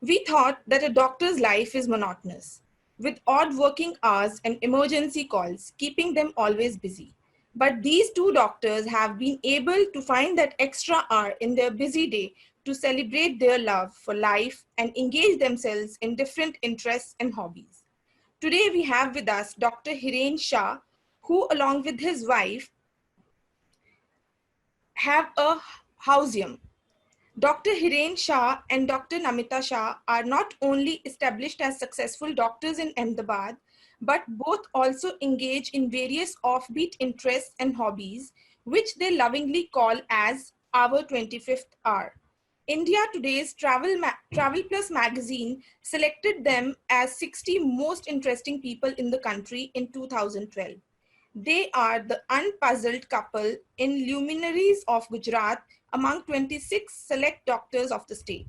We thought that a doctor's life is monotonous, with odd working hours and emergency calls, keeping them always busy. But these two doctors have been able to find that extra hour in their busy day to celebrate their love for life and engage themselves in different interests and hobbies. Today we have with us Dr. Hiren Shah, who along with his wife have a houseum. Dr. Hiren Shah and Dr. Namita Shah are not only established as successful doctors in Ahmedabad, but both also engage in various offbeat interests and hobbies, which they lovingly call as our 25th hour. India Today's Travel Plus magazine selected them as 60 most interesting people in the country in 2012. They are the unpuzzled couple in luminaries of Gujarat among 26 select doctors of the state.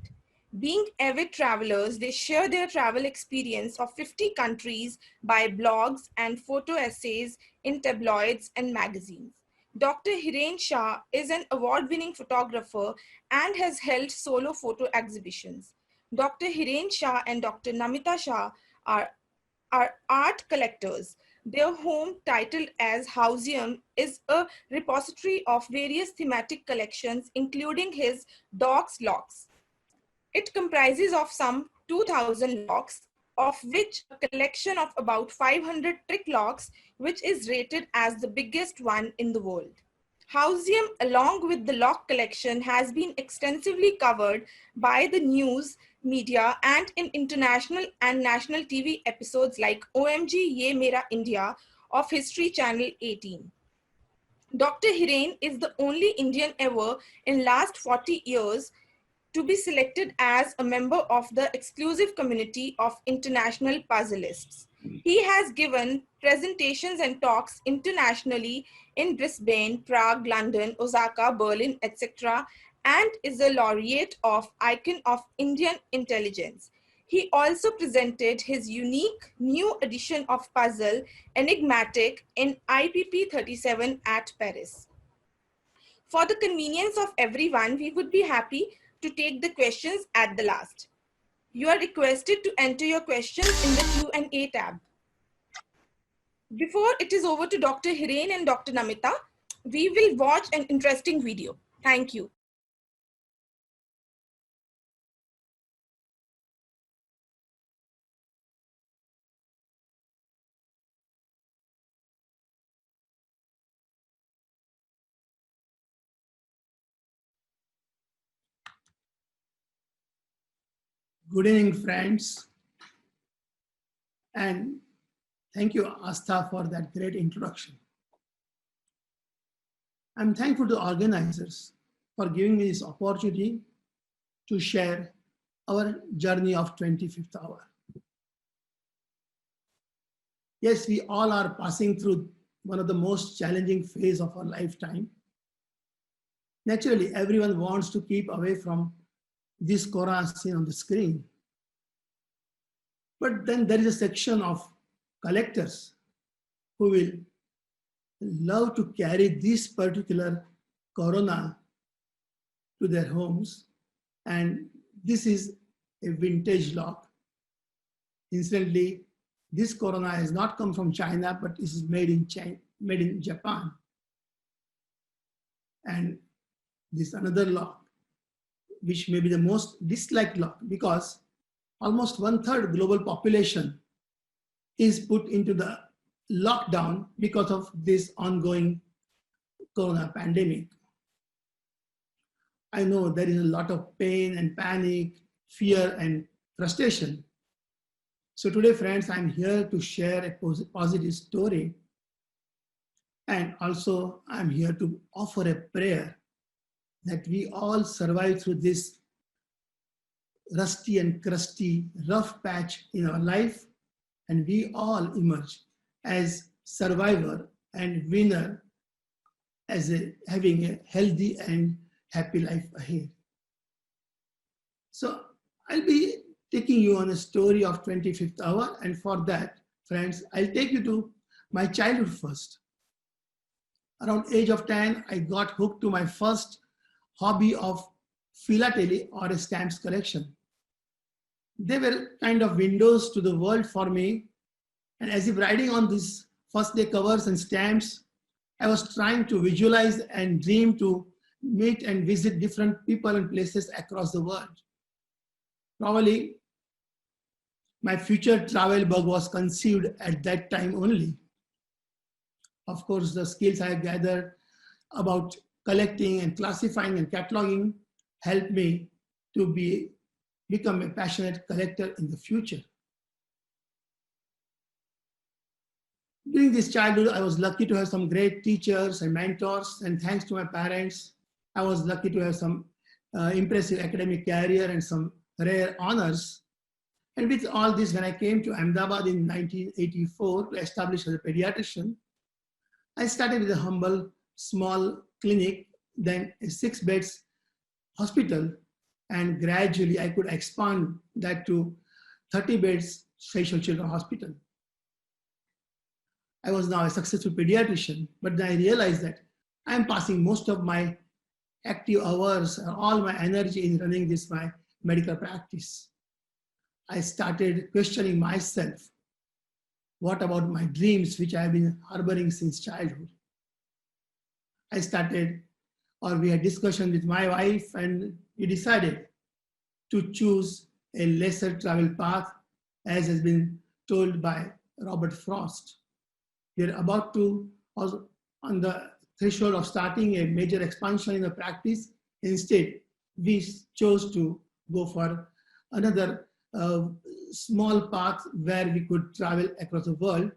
Being avid travelers, they share their travel experience of 50 countries by blogs and photo essays in tabloids and magazines. Dr. Hiren Shah is an award-winning photographer and has held solo photo exhibitions. Dr. Hiren Shah and Dr. Namita Shah are art collectors. Their home, titled as Houseum, is a repository of various thematic collections, including his Dog's Locks. It comprises of some 2,000 locks, of which a collection of about 500 trick locks, which is rated as the biggest one in the world. Houseum, along with the lock collection, has been extensively covered by the news media and in international and national TV episodes like OMG Ye Mera India of History Channel 18. Dr. Hiren is the only Indian ever in last 40 years to be selected as a member of the exclusive community of international puzzleists. He has given presentations and talks internationally in Brisbane, Prague, London, Osaka, Berlin, etc., and is a laureate of Icon of Indian Intelligence. He also presented his unique new edition of puzzle, Enigmatic, in IPP 37 at Paris. For the convenience of everyone, we would be happy to take the questions at the last. You are requested to enter your questions in the Q&A tab. Before it is over to Dr. Hiren and Dr. Namita, we will watch an interesting video. Thank you. Good evening, friends. And thank you, Astha, for that great introduction. I'm thankful to organizers for giving me this opportunity to share our journey of 25th hour. Yes, we all are passing through one of the most challenging phase of our lifetime. Naturally, everyone wants to keep away from this corona seen on the screen. But then there is a section of collectors who will love to carry this particular corona to their homes. And this is a vintage lock. Incidentally, this corona has not come from China, but this is made in Japan. And this another lock, which may be the most disliked lock, because almost 1/3 global population is put into the lockdown because of this ongoing corona pandemic. I know there is a lot of pain and panic, fear and frustration. So today, friends, I'm here to share a positive story. And also I'm here to offer a prayer that we all survive through this rusty and crusty, rough patch in our life, and we all emerge as survivor and winner, as having a healthy and happy life ahead. So I'll be taking you on a story of 25th hour, and for that, friends, I'll take you to my childhood first. Around age of 10, I got hooked to my first hobby of philately or a stamps collection. They were kind of windows to the world for me. And as if writing on these first day covers and stamps, I was trying to visualize and dream to meet and visit different people and places across the world. Probably my future travel bug was conceived at that time only. Of course, the skills I gathered about collecting and classifying and cataloging helped me to become a passionate collector in the future. During this childhood, I was lucky to have some great teachers and mentors, and thanks to my parents, I was lucky to have some impressive academic career and some rare honors. And with all this, when I came to Ahmedabad in 1984 to establish as a pediatrician, I started with a humble, small clinic, then a 6 beds hospital, and gradually I could expand that to 30 beds special children hospital. I was now a successful pediatrician, but then I realized that I am passing most of my active hours and all my energy in running this my medical practice. I started questioning myself. What about my dreams, which I have been harboring since childhood? I started, or we had discussion with my wife, and we decided to choose a lesser travel path, as has been told by Robert Frost. We are about to, also on the threshold of starting a major expansion in the practice. Instead, we chose to go for another small path where we could travel across the world,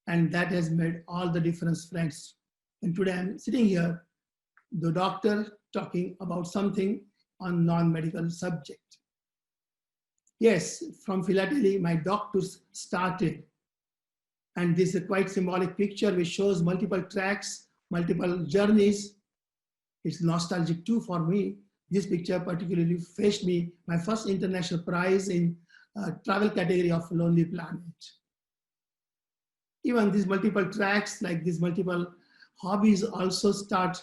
and that has made all the difference, friends. And today I'm sitting here, the doctor, talking about something on non-medical subject. Yes, from philately, my doctors started. And this is a quite symbolic picture which shows multiple tracks, multiple journeys. It's nostalgic too for me. This picture particularly fetched me my first international prize in travel category of Lonely Planet. Even these multiple tracks, like these multiple hobbies, also start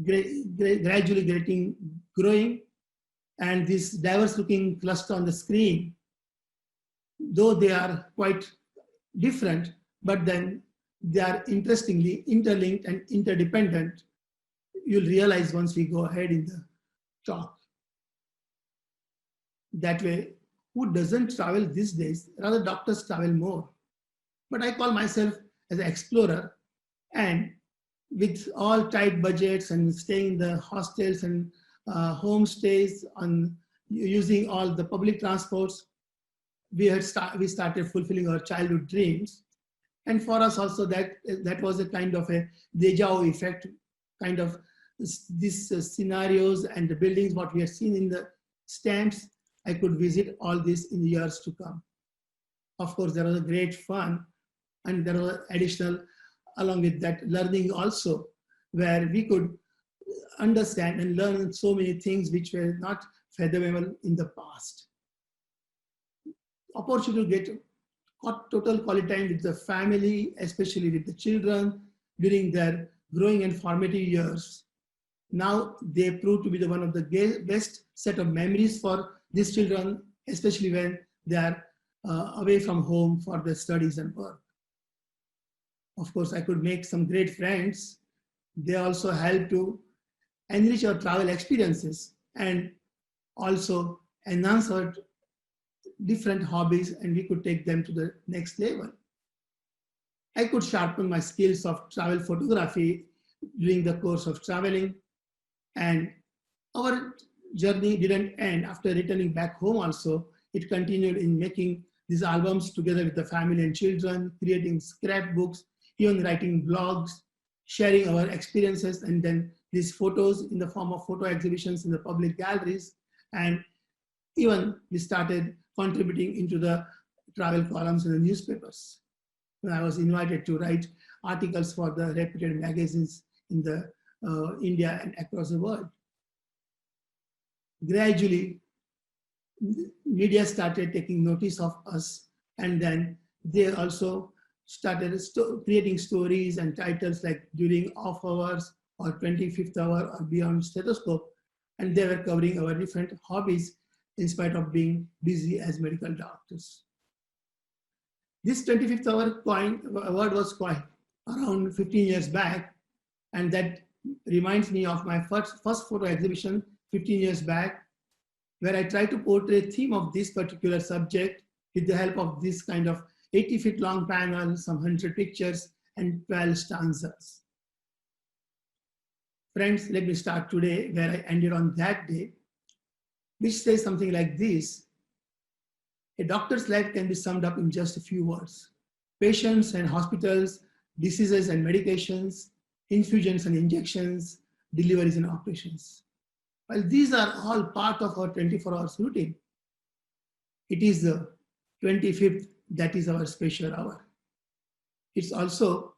gradually growing. And this diverse looking cluster on the screen, though they are quite different, but then they are interestingly interlinked and interdependent. You'll realize once we go ahead in the talk. That way, who doesn't travel these days? Rather, doctors travel more. But I call myself as an explorer, and with all tight budgets and staying in the hostels and homestays on using all the public transports, we started fulfilling our childhood dreams. And for us also, that was a kind of a deja vu effect, kind of these scenarios and the buildings, what we have seen in the stamps, I could visit all this in the years to come. Of course, there was a great fun, and there was additional, along with that, learning also, where we could understand and learn so many things which were not fathomable in the past. Opportunity to get total quality time with the family, especially with the children during their growing and formative years. Now they prove to be one of the best set of memories for these children, especially when they are away from home for their studies and work. Of course, I could make some great friends. They also help to enrich our travel experiences and also enhance our different hobbies, and we could take them to the next level. I could sharpen my skills of travel photography during the course of traveling, and our journey didn't end after returning back home also. It continued in making these albums together with the family and children, creating scrapbooks, even writing blogs, sharing our experiences, and then these photos in the form of photo exhibitions in the public galleries. And even we started contributing into the travel columns in the newspapers. When I was invited to write articles for the reputed magazines in the India and across the world. Gradually, media started taking notice of us, and then they also started creating stories and titles like During Off Hours or 25th Hour or Beyond Stethoscope, and they were covering our different hobbies in spite of being busy as medical doctors. This 25th hour award was coined around 15 years back, and that reminds me of my first photo exhibition 15 years back, where I tried to portray a theme of this particular subject with the help of this kind of 80-feet long panel, some 100 pictures, and 12 stanzas. Friends, let me start today where I ended on that day, which says something like this. A doctor's life can be summed up in just a few words. Patients and hospitals, diseases and medications, infusions and injections, deliveries and operations. While these are all part of our 24 hours routine, it is the 25th that is our special hour. It's also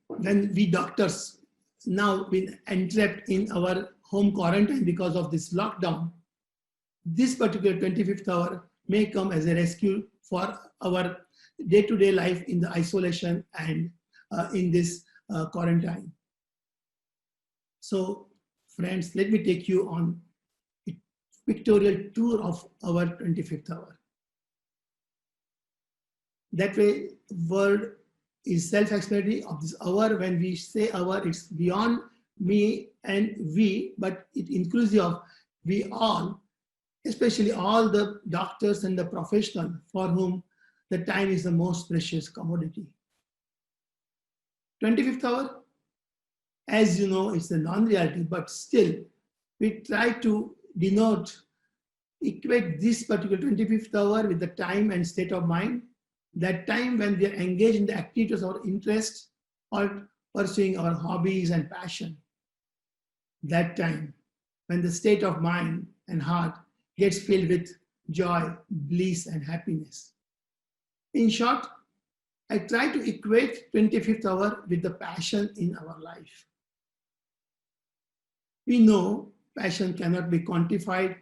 when we doctors now been entrapped in our home quarantine because of this lockdown, this particular 25th hour may come as a rescue for our day-to-day life in the isolation and in this quarantine. So friends, let me take you on a pictorial tour of our 25th hour. That way, word is self-explanatory of this hour. When we say hour, it's beyond me and we, but it inclusive of we all, especially all the doctors and the professional for whom the time is the most precious commodity. 25th hour, as you know, it's a non-reality, but still we try to equate this particular 25th hour with the time and state of mind, that time when we are engaged in the activities of our interest or pursuing our hobbies and passion. That time when the state of mind and heart gets filled with joy, bliss, and happiness. In short, I try to equate 25th hour with the passion in our life. We know passion cannot be quantified,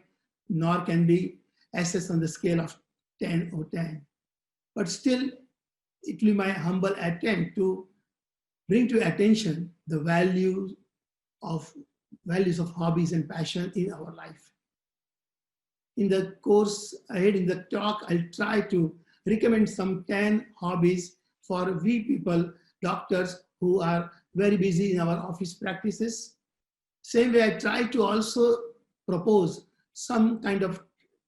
nor can be assessed on the scale of 10 or 10. But still, it will be my humble attempt to bring to attention the values of hobbies and passion in our life. In the course ahead in the talk, I'll try to recommend some 10 hobbies for we people, doctors who are very busy in our office practices. Same way, I try to also propose some kind of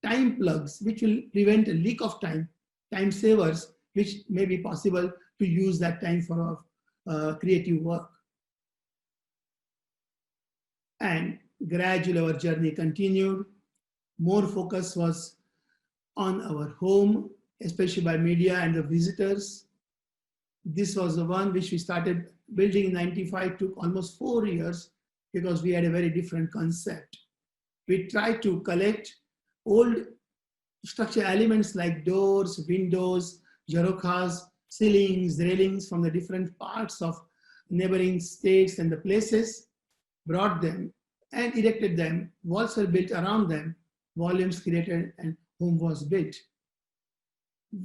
time plugs which will prevent a leak of time savers, which may be possible to use that time for creative work. And gradually our journey continued. More focus was on our home, especially by media and the visitors. This was the one which we started building in 95, took almost 4 years because we had a very different concept. We tried to collect old structural elements like doors, windows, jharokhas, ceilings, railings from the different parts of neighboring states and the places, brought them and erected them. Walls were built around them, volumes created, and home was built.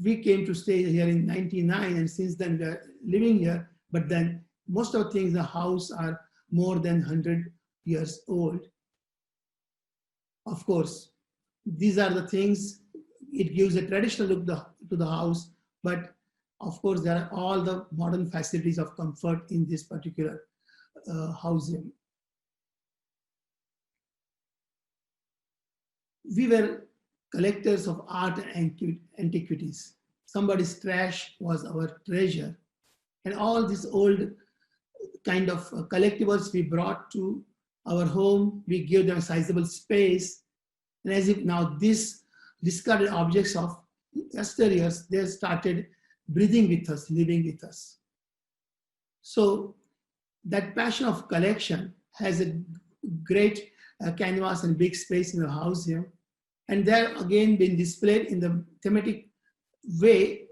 We came to stay here in 99, and since then we are living here, but then most of the things in the house are more than 100 years old. Of course, these are the things, it gives a traditional look to the house, but of course there are all the modern facilities of comfort in this particular housing. We were collectors of art and antiquities. Somebody's trash was our treasure. And all these old kind of collectibles we brought to our home, we gave them a sizable space. And as if now these discarded objects of yesteryears, they started breathing with us, living with us. So that passion of collection has a great canvas and big space in the house here. And they're again been displayed in the thematic way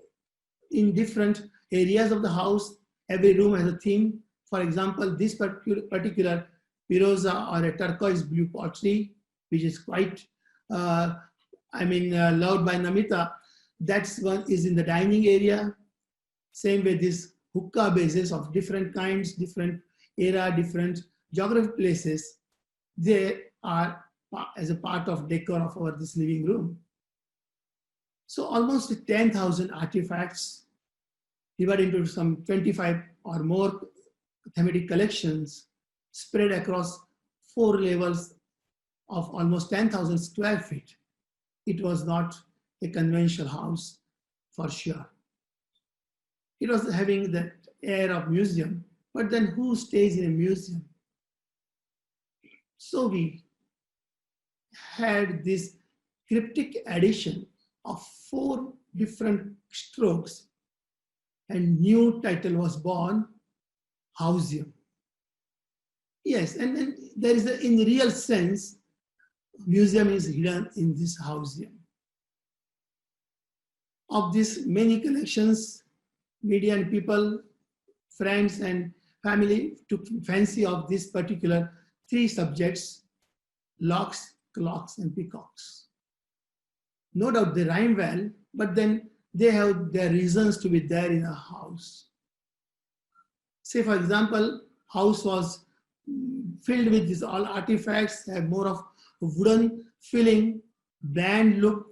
in different areas of the house. Every room has a theme. For example, this particular Piroza or a turquoise blue pottery, which is quite, loved by Namita. That's one is in the dining area. Same with this hookah bases of different kinds, different era, different geographic places. They are as a part of decor of our this living room. So almost 10,000 artifacts divided into some 25 or more thematic collections spread across 4 levels of almost 10,000 square feet. It was not a conventional house for sure. It was having that air of museum, but then who stays in a museum? So we had this cryptic addition of 4 different strokes, and new title was born, Houseum. Yes, and then there is in real sense, museum is hidden in this Houseum. Of these many collections, media and people, friends and family took fancy of this particular 3 subjects, locks, clocks, and peacocks. No doubt they rhyme well, but then they have their reasons to be there in a house. Say, for example, house was filled with these all artifacts, have more of wooden feeling, bland look.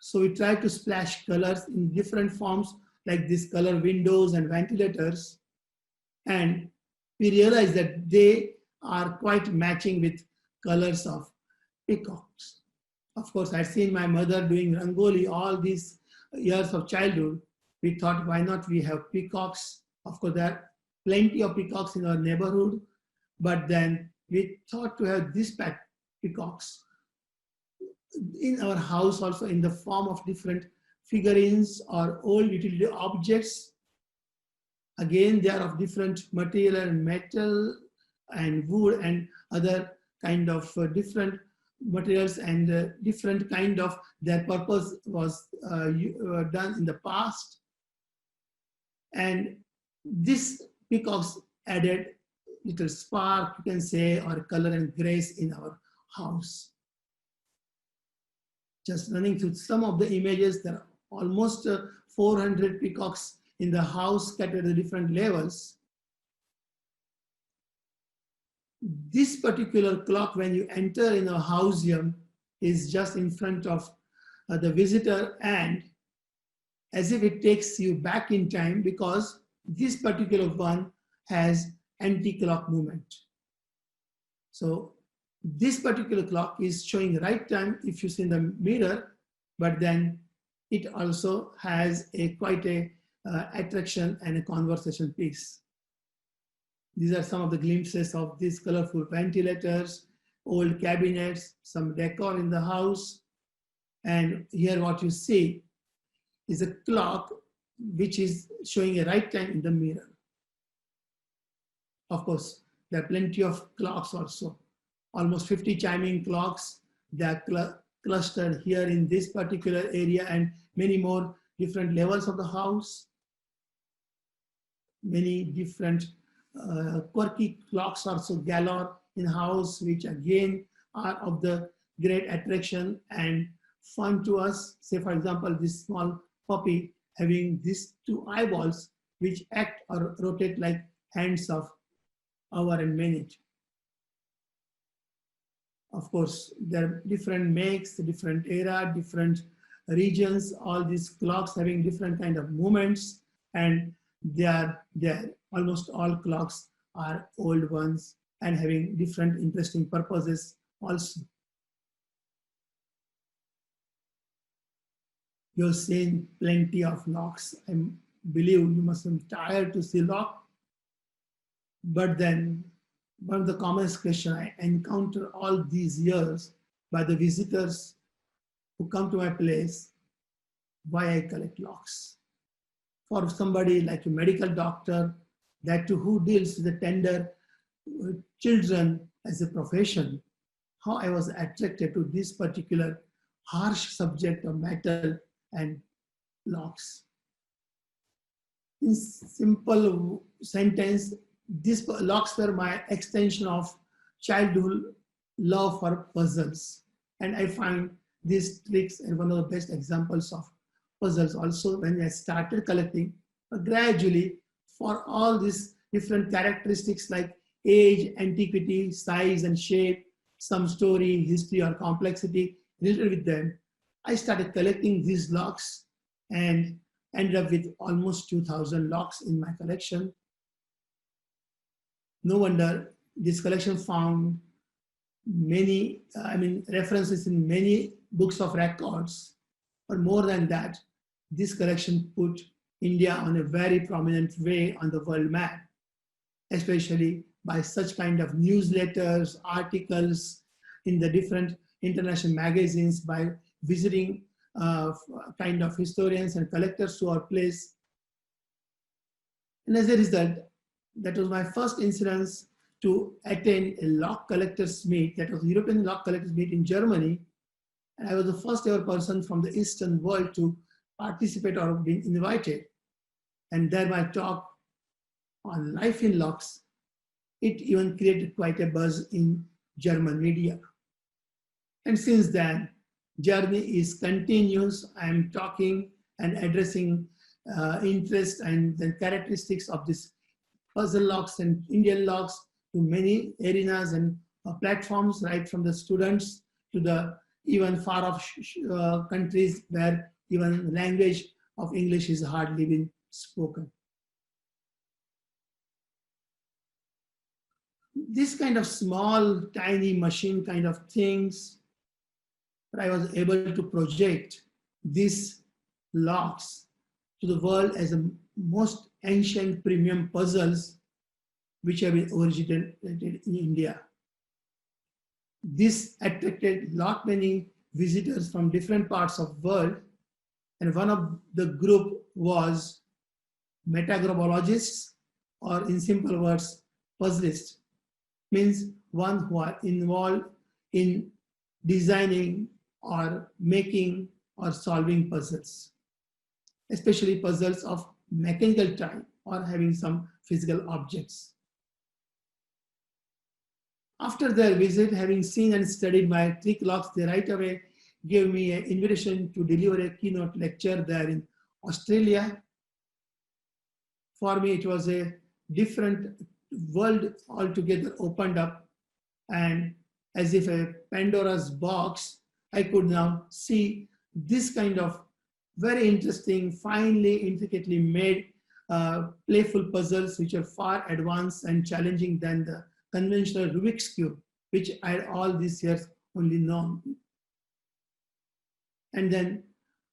So we try to splash colors in different forms, like these color windows and ventilators. And we realize that they are quite matching with colors of peacocks. Of course, I'd seen my mother doing rangoli all these years of childhood. We thought, why not we have peacocks? Of course, there are plenty of peacocks in our neighborhood, but then we thought to have these peacocks in our house also in the form of different figurines or old utility objects. Again, they are of different material and metal and wood and other kind of different materials, and different kind of their purpose was done in the past. And this peacocks added little spark, you can say, or color and grace in our house. Just running through some of the images, there are almost 400 peacocks in the house scattered at different levels. This particular clock, when you enter in a houseum, is just in front of the visitor, and as if it takes you back in time, because this particular one has anti-clock movement. So this particular clock is showing right time if you see in the mirror, but then it also has quite a attraction and a conversation piece. These are some of the glimpses of these colorful ventilators, old cabinets, some decor in the house. And here what you see is a clock which is showing a right time in the mirror. Of course, there are plenty of clocks also. Almost 50 chiming clocks. They are clustered here in this particular area, and many more different levels of the house. Many different quirky clocks also galore in house, which again are of the great attraction and fun to us. Say, for example, this small puppy having these 2 eyeballs which act or rotate like hands of hour and minute. Of course, there are different makes, different era, different regions, all these clocks having different kind of movements, and they are there. Almost all clocks are old ones and having different interesting purposes also. You've seen plenty of locks. I believe you must be tired to see lock. But then one of the commonest questions I encounter all these years by the visitors who come to my place, why I collect locks. For somebody like a medical doctor, that too who deals with the tender children as a profession, how I was attracted to this particular harsh subject of metal and locks. In simple sentence, these locks were my extension of childhood love for puzzles. And I find these tricks are one of the best examples of puzzles also when I started collecting. But gradually, for all these different characteristics like age, antiquity, size, and shape, some story, history, or complexity related with them, I started collecting these locks and ended up with almost 2,000 locks in my collection. No wonder this collection found many, references in many books of records. But more than that, this collection put India on a very prominent way on the world map, especially by such kind of newsletters, articles in the different international magazines, by visiting kind of historians and collectors to our place. And as a result, that was my first incidence to attend a lock collectors meet, that was European lock collectors meet in Germany. And I was the first ever person from the Eastern world to participate or be invited. And there my talk on life in locks, it even created quite a buzz in German media. And since then, journey is continuous. I am talking and addressing interest and the characteristics of this puzzle locks and Indian locks to many arenas and platforms, right from the students to the even far off countries where even language of English is hardly been spoken. This kind of small, tiny machine kind of things, but I was able to project these locks to the world as the most ancient premium puzzles which have been originated in India. This attracted lot many visitors from different parts of the world, and one of the group was metagraphologists, or in simple words, puzzlists, means one who are involved in designing or making or solving puzzles, especially puzzles of mechanical type or having some physical objects. After their visit, having seen and studied my trick locks, they right away gave me an invitation to deliver a keynote lecture there in Australia. For me, it was a different world altogether opened up, and as if a Pandora's box, I could now see this kind of very interesting, finely, intricately made playful puzzles which are far advanced and challenging than the conventional Rubik's Cube, which I had all these years only known. And then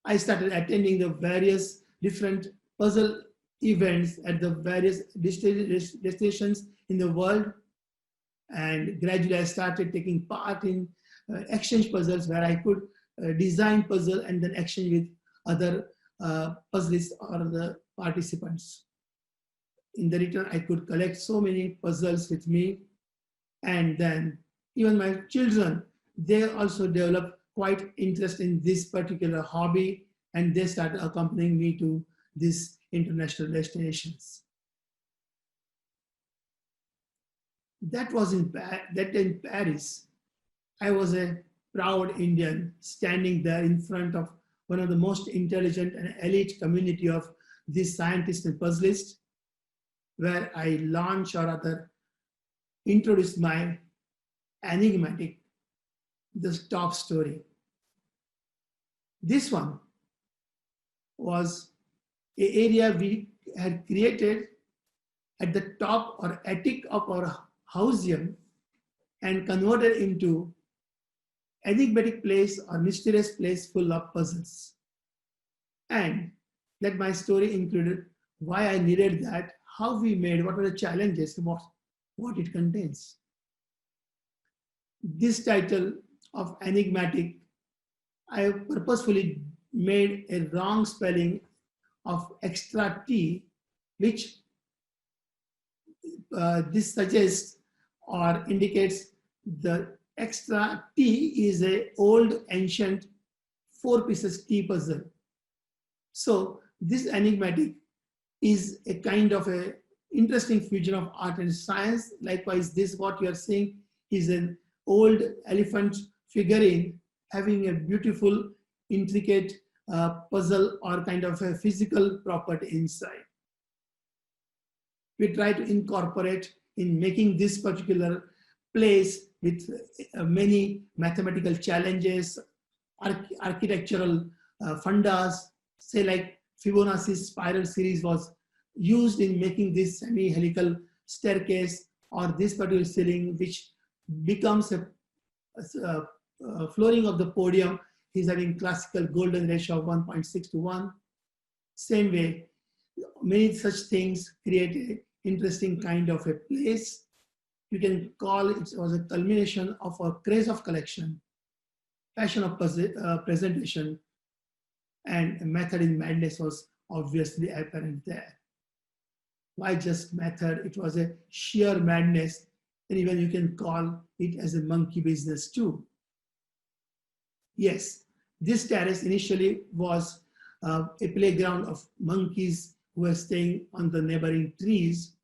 I started attending the various different puzzle events at the various destinations in the world. And gradually I started taking part in exchange puzzles where I could design puzzle and then exchange with other puzzlists or the participants. In the return, I could collect so many puzzles with me. And then even my children, they also developed quite interest in this particular hobby, and they started accompanying me to these international destinations. That was in Paris. I was a proud Indian standing there in front of one of the most intelligent and elite community of these scientists and puzzlists, where I launched or rather introduced my enigmatic, the top story. This one was an area we had created at the top or attic of our houseum and converted into enigmatic place or mysterious place full of puzzles. And that my story included why I needed that, how we made, what were the challenges, what it contains. This title of enigmatic, I purposefully made a wrong spelling of extra T, which this suggests or indicates the extra T is a old ancient 4 pieces T puzzle. So this enigmatic is a kind of a interesting fusion of art and science. Likewise, this what you are seeing is an old elephant figurine having a beautiful, intricate puzzle or kind of a physical property inside. We try to incorporate in making this particular place with many mathematical challenges, architectural fundas, say like Fibonacci spiral series was used in making this semi-helical staircase or this particular ceiling, which becomes a flooring of the podium is having classical golden ratio of 1.6 to 1. Same way, many such things create an interesting kind of a place. You can call it was a culmination of a craze of collection, passion of presentation, and method in madness was obviously apparent there. Why just method? It was a sheer madness, and even you can call it as a monkey business too. Yes, this terrace initially was a playground of monkeys who were staying on the neighboring trees,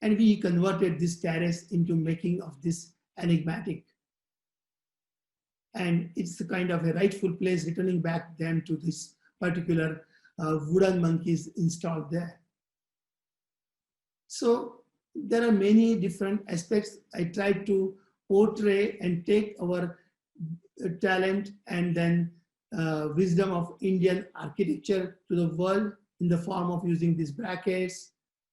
and we converted this terrace into making of this enigmatic. And it's a kind of a rightful place, returning back then to this particular wooden monkeys installed there. So there are many different aspects I tried to portray and take our talent and then wisdom of Indian architecture to the world in the form of using these brackets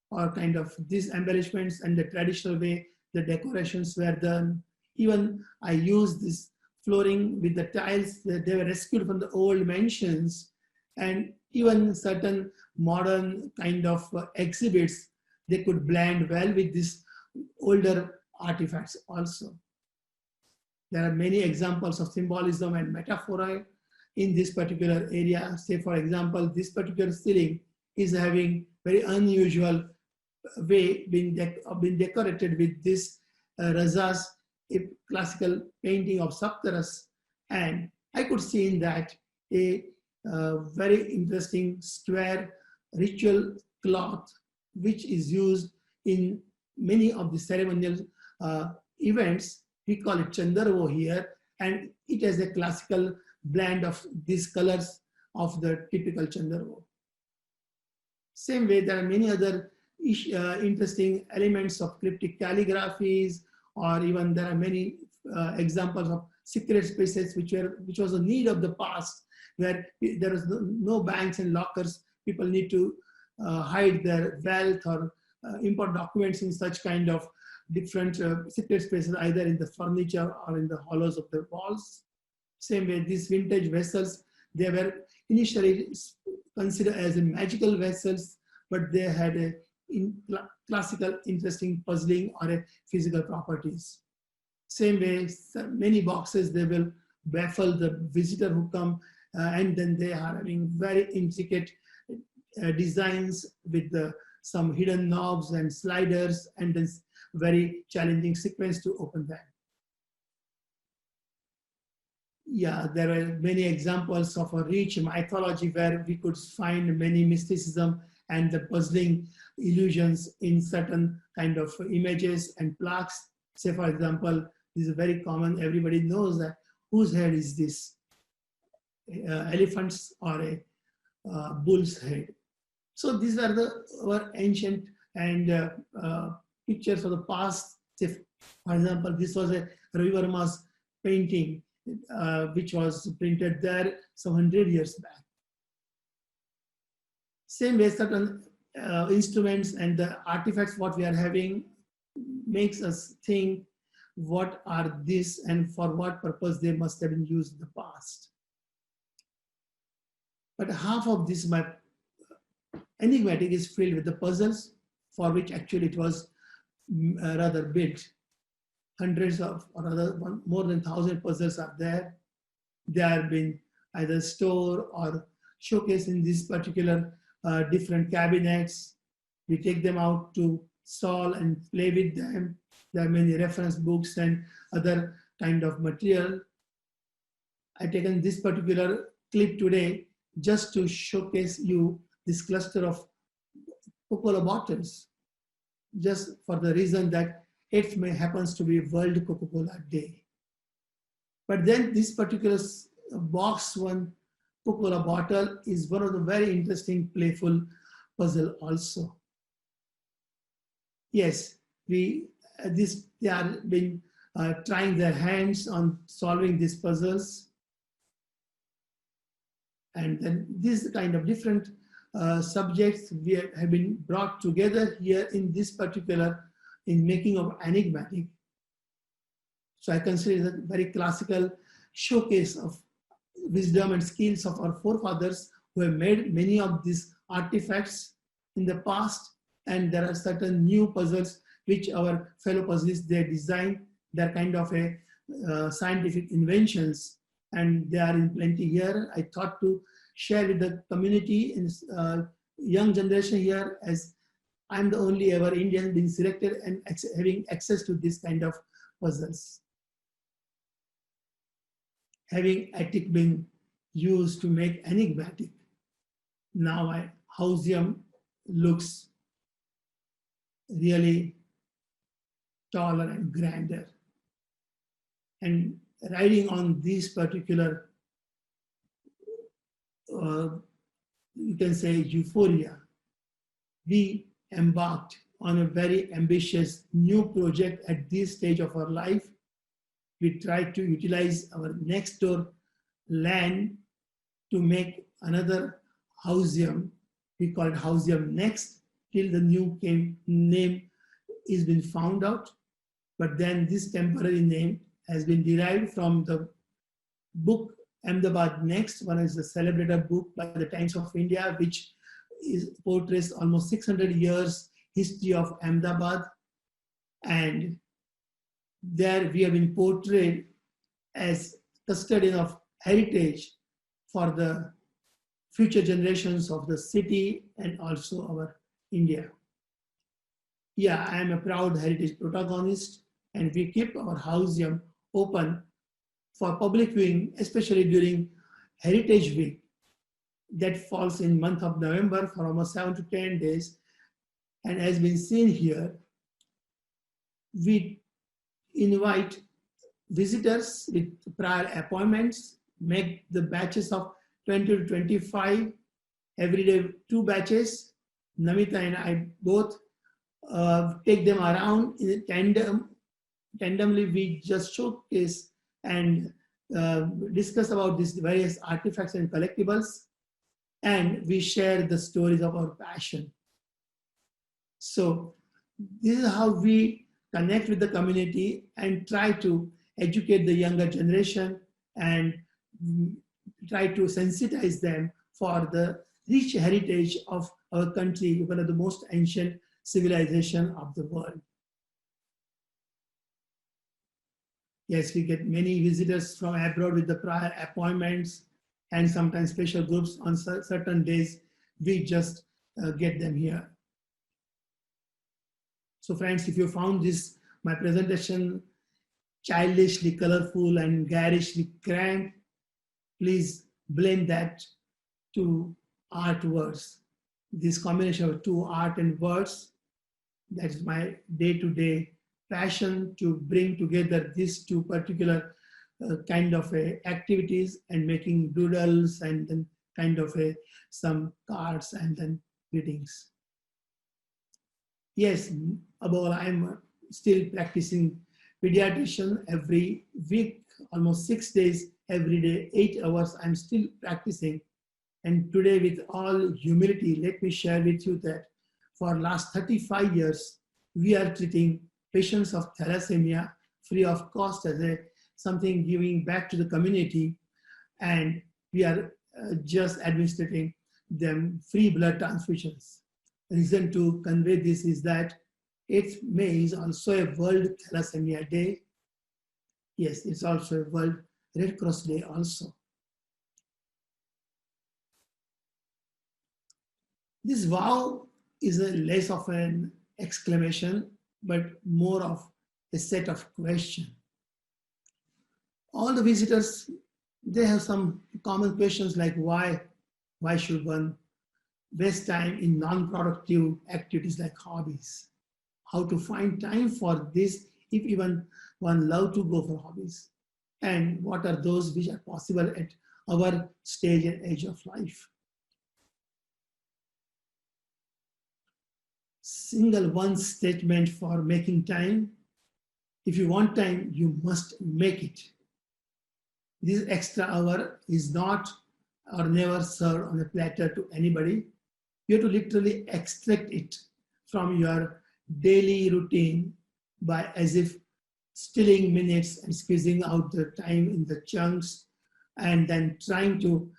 or kind of these embellishments and the traditional way the decorations were done. Even I used this flooring with the tiles that they were rescued from the old mansions, and even certain modern kind of exhibits, they could blend well with these older artifacts also. There are many examples of symbolism and metaphor in this particular area. Say, for example, this particular ceiling is having very unusual way being decorated with this Razas, a classical painting of Saptaras. And I could see in that a very interesting square ritual cloth, which is used in many of the ceremonial events. We call it Chandarvo here, and it has a classical blend of these colors of the typical Chandarvo. Same way, there are many other interesting elements of cryptic calligraphies, or even there are many examples of secret spaces which was a need of the past, where there is no banks and lockers. People need to hide their wealth or import documents in such kind of different secret spaces, either in the furniture or in the hollows of the walls. Same way, these vintage vessels, they were initially considered as magical vessels, but they had a classical interesting puzzling or a physical properties. Same way, many boxes, they will baffle the visitor who come, and then they are having very intricate designs with some hidden knobs and sliders, and then very challenging sequence to open them. Yeah, there are many examples of a rich mythology where we could find many mysticism and the puzzling illusions in certain kind of images and plaques. Say, for example, this is very common. Everybody knows that whose head is this? Elephant's or a bull's head. So these are our ancient and pictures of the past. Say, for example, this was a Ravi Verma's painting, which was printed there some 100 years back. Same way, certain instruments and the artifacts what we are having makes us think what are these and for what purpose they must have been used in the past. But half of this enigmatic is filled with the puzzles for which actually it was rather built. Hundreds of, or rather more than 1,000 puzzles are there. They are being either stored or showcased in these particular different cabinets. We take them out to stall and play with them. There are many reference books and other kind of material. I've taken this particular clip today just to showcase you this cluster of Coca-Cola bottles, just for the reason that it may happens to be World Coca-Cola Day. But then this particular box one Coca-Cola bottle is one of the very interesting playful puzzle also. Yes, they are being trying their hands on solving these puzzles. And then these kind of different subjects have been brought together here in this particular, in making of enigmatic. So I consider it a very classical showcase of wisdom and skills of our forefathers who have made many of these artifacts in the past. And there are certain new puzzles which our fellow puzzlists, they design. They're kind of a scientific inventions, and they are in plenty here. I thought to share with the community in young generation here, as I'm the only ever Indian being selected and having access to this kind of puzzles. Having attic being used to make enigmatic. Now my Hausium looks really taller and grander. And riding on this particular, you can say, euphoria, we embarked on a very ambitious new project at this stage of our life. We tried to utilize our next door land to make another Hausium. We call it Hausium Next till the new name is been found out. But then this temporary name has been derived from the book Ahmedabad Next, one is a celebrated book by the Times of India, which portrays almost 600 years history of Ahmedabad. And there we have been portrayed as custodian of heritage for the future generations of the city and also our India. Yeah, I am a proud heritage protagonist, and we keep our Hausium open for public viewing, especially during Heritage Week. That falls in month of November for almost 7 to 10 days. And as been seen here, we invite visitors with prior appointments, make the batches of 20 to 25, every day 2 batches. Namita and I both take them around in tandem. Tandemly, we just showcase and discuss about these various artifacts and collectibles, and we share the stories of our passion. So this is how we connect with the community and try to educate the younger generation and try to sensitize them for the rich heritage of our country, one of the most ancient civilization of the world. Yes, we get many visitors from abroad with the prior appointments, and sometimes special groups on certain days. We just get them here. So friends, if you found my presentation childishly colorful and garishly cramped, please blame that to art words. This combination of 2 art and words, that's my day-to-day passion, to bring together these 2 particular kind of activities and making doodles and then kind of some cards and then greetings. Yes, above all, I'm still practicing pediatrician every week, almost 6 days, every day, 8 hours, I'm still practicing. And today, with all humility, let me share with you that for last 35 years, we are treating patients of thalassemia free of cost as something giving back to the community. And we are just administering them free blood transfusions. The reason to convey this is that 8th May is also a World Thalassemia Day. Yes, it's also a World Red Cross Day also. This vow is less of an exclamation, but more of a set of questions. All the visitors, they have some common questions like why should one waste time in non-productive activities like hobbies? How to find time for this if even one love to go for hobbies? And what are those which are possible at our stage and age of life? Single one statement for making time If you want time, you must make it. This extra hour is not or never served on a platter to anybody. You have to literally extract it from your daily routine by as if stealing minutes and squeezing out the time in the chunks and then trying to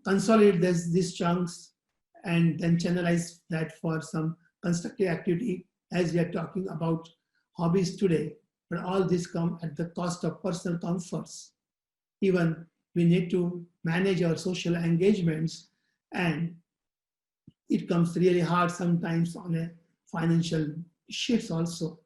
consolidate these chunks and then channelize that for some constructive activity as we are talking about hobbies today. But all this come at the cost of personal comforts. Even we need to manage our social engagements, and it comes really hard sometimes on a financial shifts also.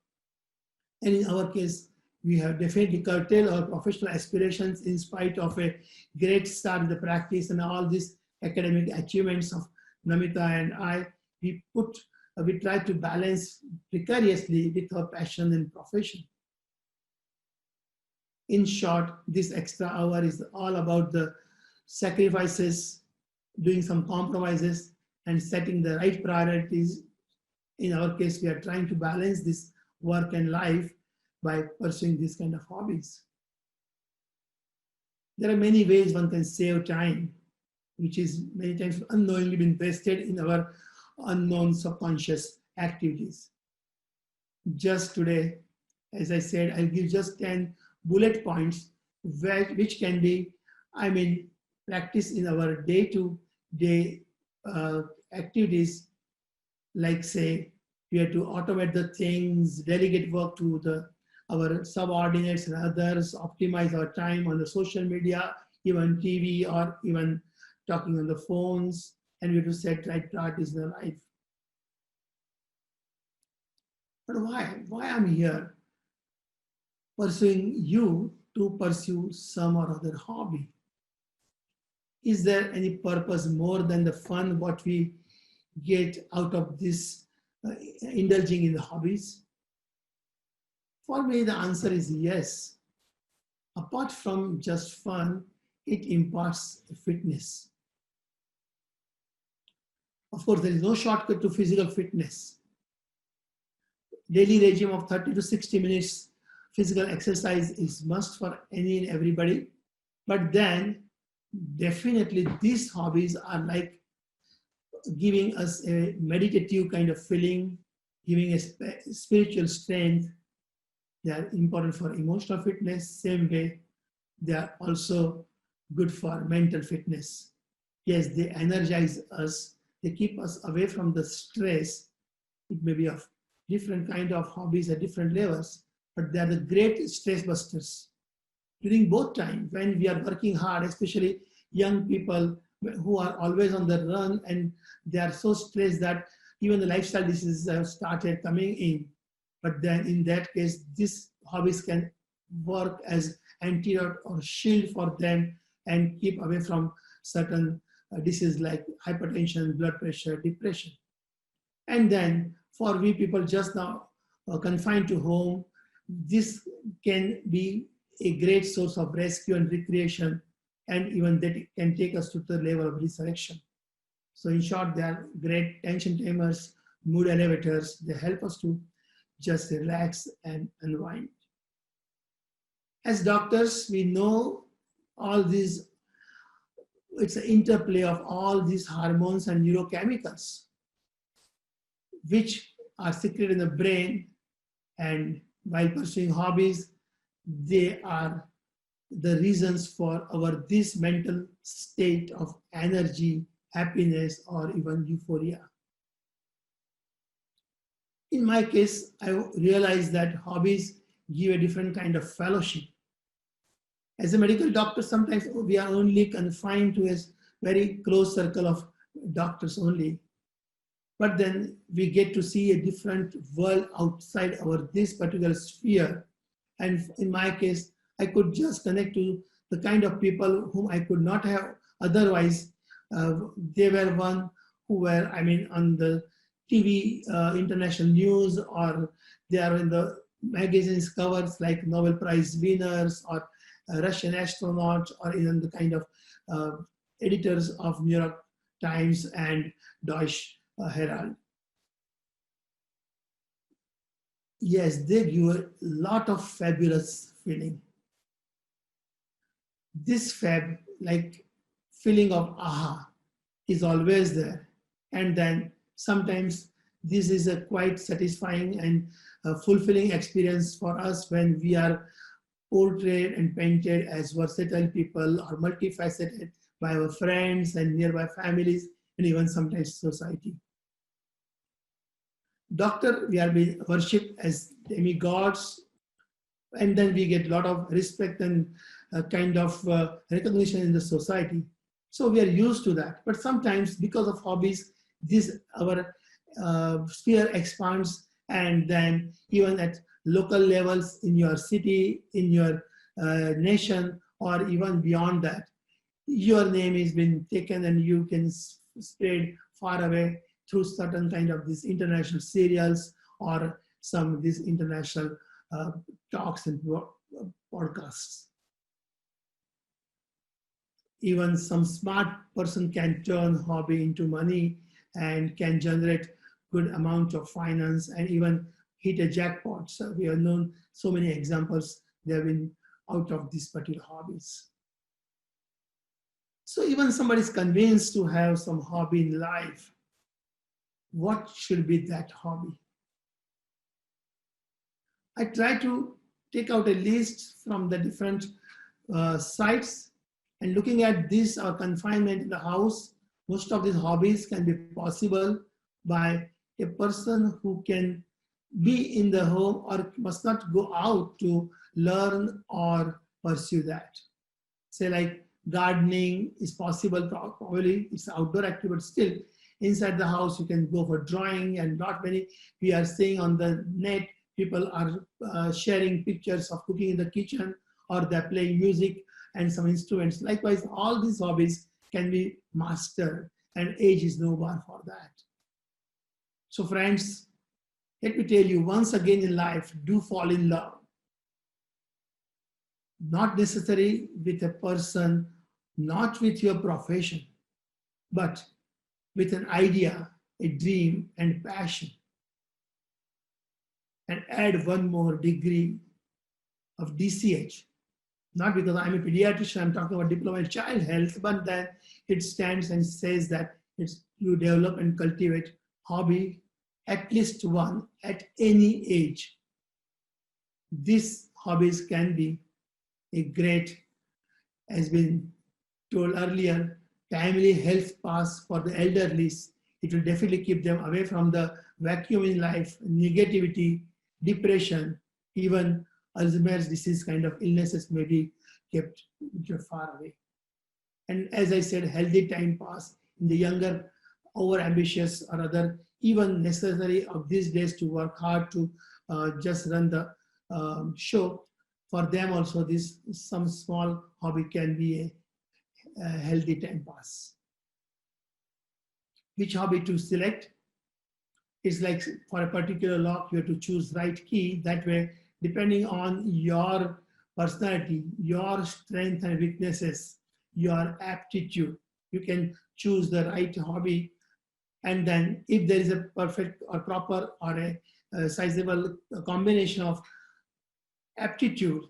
And in our case, we have definitely curtailed our professional aspirations in spite of a great start in the practice and all these academic achievements of Namita and I. We try to balance precariously with our passion and profession. In short, this extra hour is all about the sacrifices, doing some compromises, and setting the right priorities. In our case, we are trying to balance this work and life by pursuing this kind of hobbies. There are many ways one can save time, which is many times unknowingly been wasted in our unknown subconscious activities. Just today, as I said, I'll give just 10 bullet points which can be, practice in our day-to-day activities, like say, we have to automate the things, delegate work to our subordinates and others, optimize our time on the social media, even TV, or even talking on the phones, and we have to set right priorities in our life. But why? Why I'm here? Pursuing you to pursue some or other hobby. Is there any purpose more than the fun what we get out of this indulging in the hobbies? For me, the answer is yes. Apart from just fun, it imparts fitness. Of course, there is no shortcut to physical fitness. Daily regime of 30 to 60 minutes physical exercise is must for any and everybody. But then definitely these hobbies are like giving us a meditative kind of feeling, giving a spiritual strength. They are important for emotional fitness. Same way, they are also good for mental fitness. Yes, they energize us. They keep us away from the stress. It may be of different kind of hobbies at different levels, but they are the great stress busters. During both times, when we are working hard, especially young people who are always on the run and they are so stressed that even the lifestyle diseases have started coming in. But then in that case, these hobbies can work as antidote or shield for them and keep away from certain diseases like hypertension, blood pressure, depression. And then for we people just now confined to home, this can be a great source of rescue and recreation, and even that can take us to the level of resurrection. So in short, they are great tension tamers, mood elevators. They help us to just relax and unwind. As doctors, we know all these, it's an interplay of all these hormones and neurochemicals, which are secreted in the brain, and while pursuing hobbies, they are the reasons for our this mental state of energy, happiness, or even euphoria. In my case, I realized that hobbies give a different kind of fellowship. As a medical doctor, sometimes we are only confined to a very close circle of doctors only. But then we get to see a different world outside our this particular sphere. And in my case, I could just connect to the kind of people whom I could not have otherwise. They were one who were, on the TV, international news, or they are in the magazines covers like Nobel Prize winners or Russian astronauts, or even the kind of editors of New York Times and Deutsche Herald. yes, they give a lot of fabulous feeling. This like feeling of aha is always there. And then sometimes this is a quite satisfying and fulfilling experience for us when we are portrayed and painted as versatile people or multifaceted by our friends and nearby families and even sometimes society. Doctor, we are being worshipped as demigods, and then we get a lot of respect and kind of recognition in the society. So we are used to that. But sometimes, because of hobbies, this our sphere expands, and then even at local levels in your city, in your nation, or even beyond that, your name is been taken and you can spread far away through certain kind of these international serials or some of these international uh, talks and podcasts. Even some smart person can turn hobby into money and can generate good amount of finance and even hit a jackpot. So we have known so many examples they have been out of these particular hobbies. So even somebody is convinced to have some hobby in life, what should be that hobby? I try to take out a list from the different sites, and looking at this or confinement in the house, most of these hobbies can be possible by a person who can be in the home or must not go out to learn or pursue that. Say like gardening is possible, probably it's outdoor activity, but still inside the house you can go for drawing, and not many we are seeing on the net people are sharing pictures of cooking in the kitchen, or they're playing music and some instruments. Likewise, all these hobbies can be mastered, and age is no bar for that. So friends, let me tell you once again, in life, do fall in love. Not necessarily with a person, not with your profession, but with an idea, a dream, and passion. And add one more degree of DCH. Not because I'm a pediatrician, I'm talking about diploma in child health, but then it stands and says that it's you develop and cultivate hobby, at least one at any age. These hobbies can be a great, as been told earlier, timely health pass for the elderly. It will definitely keep them away from the vacuum in life, negativity, depression, even Alzheimer's disease kind of illnesses may be kept far away. And as I said, healthy time pass in the younger, over ambitious or other, even necessary of these days to work hard to just run the show. For them also, this some small hobby can be a healthy time pass. Which hobby to select? It's like for a particular lock, you have to choose right key. That way, depending on your personality, your strength and weaknesses, your aptitude, you can choose the right hobby. And then if there is a perfect or proper or a sizable combination of aptitude,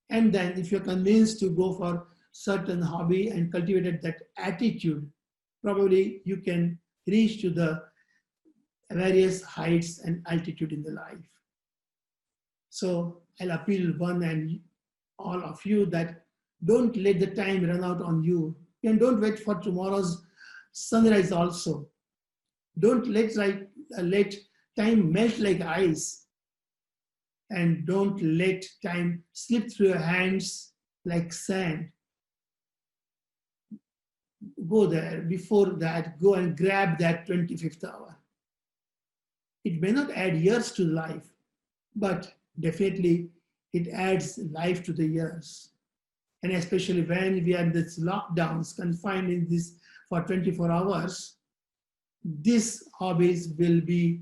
and then if you're convinced to go for certain hobby and cultivated that attitude, probably you can reach to the various heights and altitude in the life. So I'll appeal one and all of you that don't let the time run out on you, and don't wait for tomorrow's sunrise also. Don't let time melt like ice, and don't let time slip through your hands like sand. Go there. Before that, go and grab that 25th hour. It may not add years to life, but definitely it adds life to the years. And especially when we are in this lockdowns, confined in this for 24 hours, these hobbies will be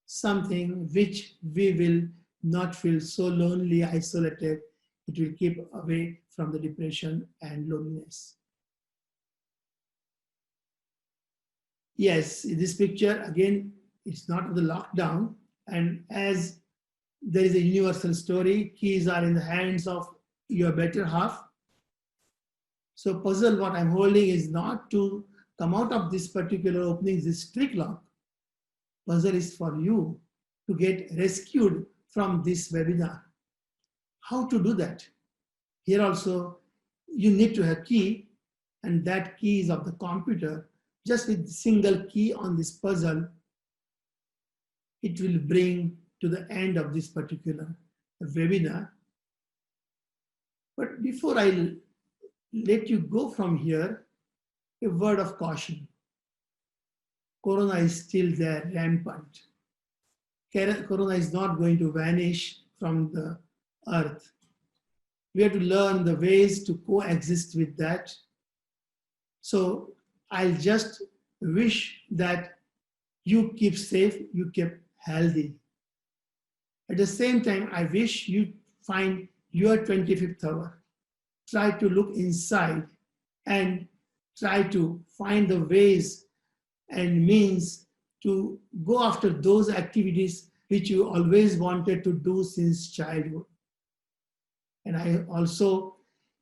something which we will not feel so lonely, isolated. It will keep away from the depression and loneliness. Yes, in this picture, again, it's not the lockdown. And as there is a universal story. Keys are in the hands of your better half. So puzzle, what I'm holding is not to come out of this particular opening, this trick lock. Puzzle is for you to get rescued from this webinar. How to do that? Here also, you need to have key, and that key is of the computer. Just with single key on this puzzle, it will bring to the end of this particular webinar. But before I let you go from here, a word of caution. Corona is still there, rampant. Corona is not going to vanish from the earth. We have to learn the ways to coexist with that. So I'll just wish that you keep safe, you keep healthy. At the same time, I wish you find your 25th hour. Try to look inside and try to find the ways and means to go after those activities which you always wanted to do since childhood. And I also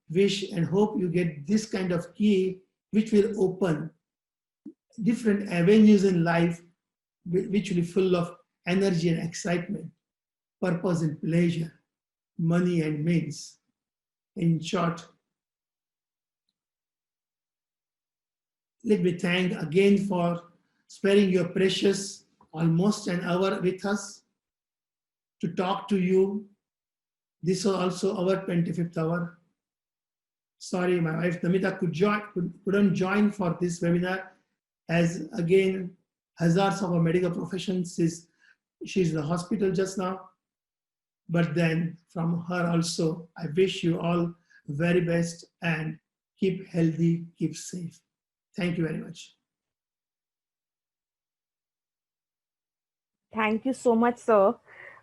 wish and hope you get this kind of key which will open different avenues in life which will be full of energy and excitement, purpose and pleasure, money and means. In short, let me thank again for sparing your precious almost an hour with us to talk to you. This was also our 25th hour. Sorry, my wife Namita couldn't join for this webinar, as again, hazards of our medical professions she's in the hospital just now. But then from her also, I wish you all very best and keep healthy, keep safe. Thank you very much. Thank you so much, sir.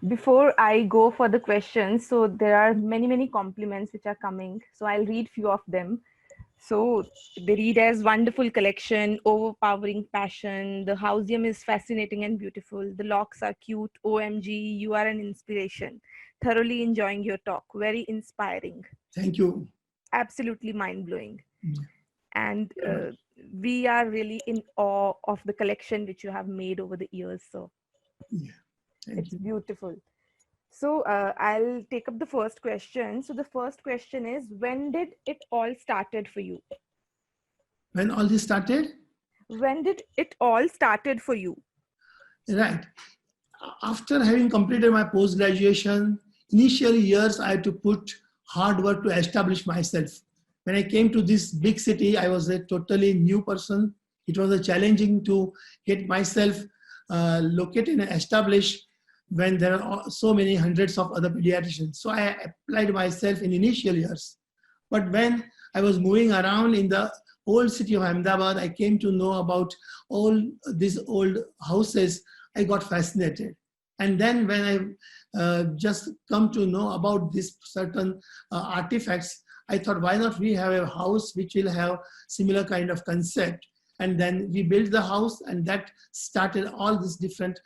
Before I go for the questions, so there are many compliments which are coming. So I'll read few of them. So they read as wonderful collection, overpowering passion. The Houseum is fascinating and beautiful. The locks are cute. OMG, you are an inspiration. Thoroughly enjoying your talk. Very inspiring. Thank you. Absolutely mind-blowing. Yeah. And we are really in awe of the collection which you have made over the years. So yeah. it's beautiful. So I'll take up the first question. So the first question is, when did it all started for you? When all this started? When did it all started for you? Right. After having completed my post-graduation, initial years I had to put hard work to establish myself. When I came to this big city, I was a totally new person. It was challenging to get myself located and established when there are so many hundreds of other pediatricians. So I applied myself in initial years. But when I was moving around in the old city of Ahmedabad, I came to know about all these old houses. I got fascinated. And then when I just come to know about these certain artifacts, I thought, why not we have a house which will have similar kind of concept? And then we built the house, and that started all these different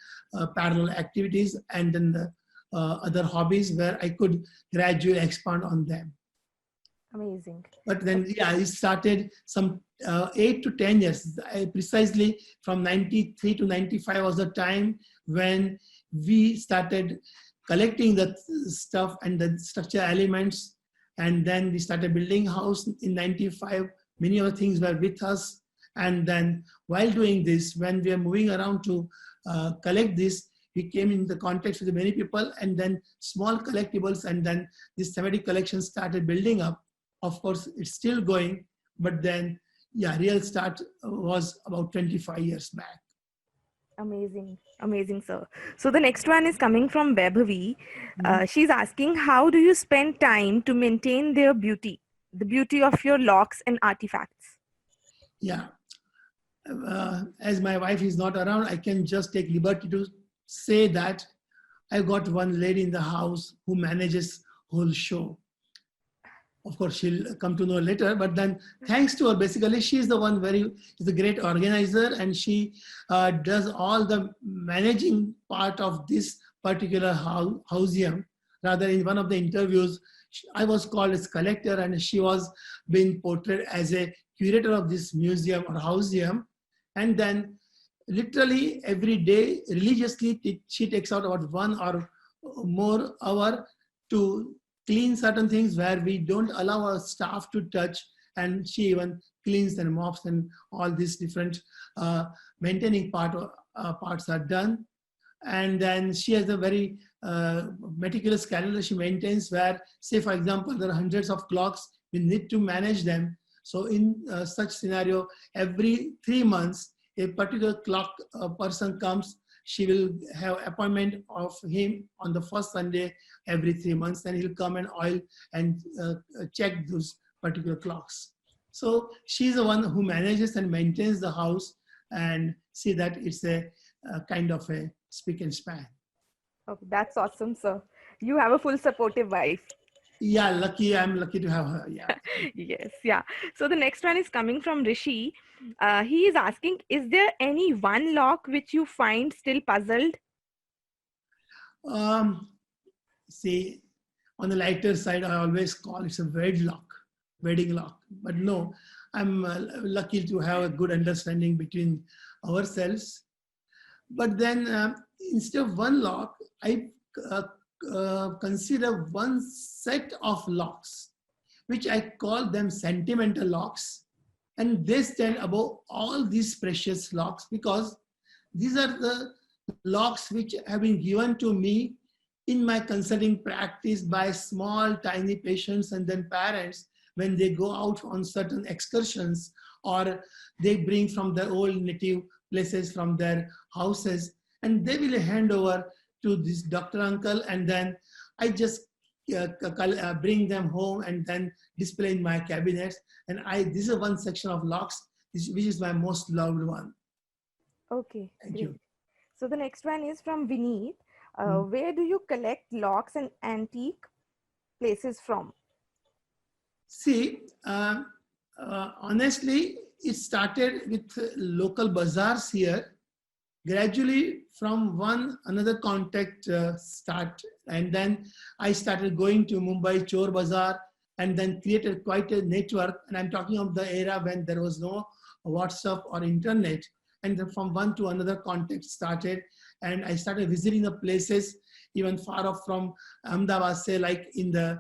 parallel activities and then the other hobbies where I could gradually expand on them. Amazing. But then, yeah, I started some 8 to 10 years. Precisely from 93 to 95 was the time when we started collecting the stuff and the structure elements. And then we started building house in 95. Many other things were with us. And then while doing this, when we are moving around to collect this, we came in the contact with many people, and then small collectibles, and then this thematic collection started building up. Of course, it's still going, but then, yeah, real start was about 25 years back. Amazing. Amazing, sir. So the next one is coming from Vaibhavi. She's asking, how do you spend time to maintain their beauty, the beauty of your locks and artifacts? Yeah. As my wife is not around, I can just take liberty to say that I got one lady in the house who manages whole show. Of course, she'll come to know later, but then thanks to her, basically, she's the one is a great organizer, and she does all the managing part of this particular houseum. Rather, in one of the interviews, I was called as collector, and she was being portrayed as a curator of this museum or houseum. And then literally every day, religiously, she takes out about 1 or more hour to clean certain things where we don't allow our staff to touch. And she even cleans and mops and all these different maintaining parts are done. And then she has a very meticulous calendar she maintains where, say, for example, there are hundreds of clocks, we need to manage them. So in such scenario, every 3 months, a particular clock person comes, she will have appointment of him on the first Sunday every 3 months, then he'll come and oil and check those particular clocks. So she's the one who manages and maintains the house and see that it's a kind of a spick and span. Oh, that's awesome, sir. You have a full supportive wife. Yeah, I'm lucky to have her. Yeah. Yes, yeah. So the next one is coming from Rishi. He is asking, is there any one lock which you find still puzzled? See, on the lighter side, I always call it a wedding lock. But no, I'm lucky to have a good understanding between ourselves. But then instead of one lock, I consider one set of locks, which I call them sentimental locks. And they stand above all these precious locks because these are the locks which have been given to me in my consulting practice by small, tiny patients and then parents when they go out on certain excursions or they bring from their old native places from their houses, and they will hand over to this doctor uncle, and then I just bring them home and then display in my cabinets. And this is one section of locks, which is my most loved one. Okay, Thank great. you. So the next one is from Vineet. Where do you collect locks and antique places from? See, honestly, it started with local bazaars here. Gradually, from another contact start, and then I started going to Mumbai Chor Bazaar, and then created quite a network. And I'm talking of the era when there was no WhatsApp or internet. And then from one to another contact started, and I started visiting the places even far off from Ahmedabad, say like in the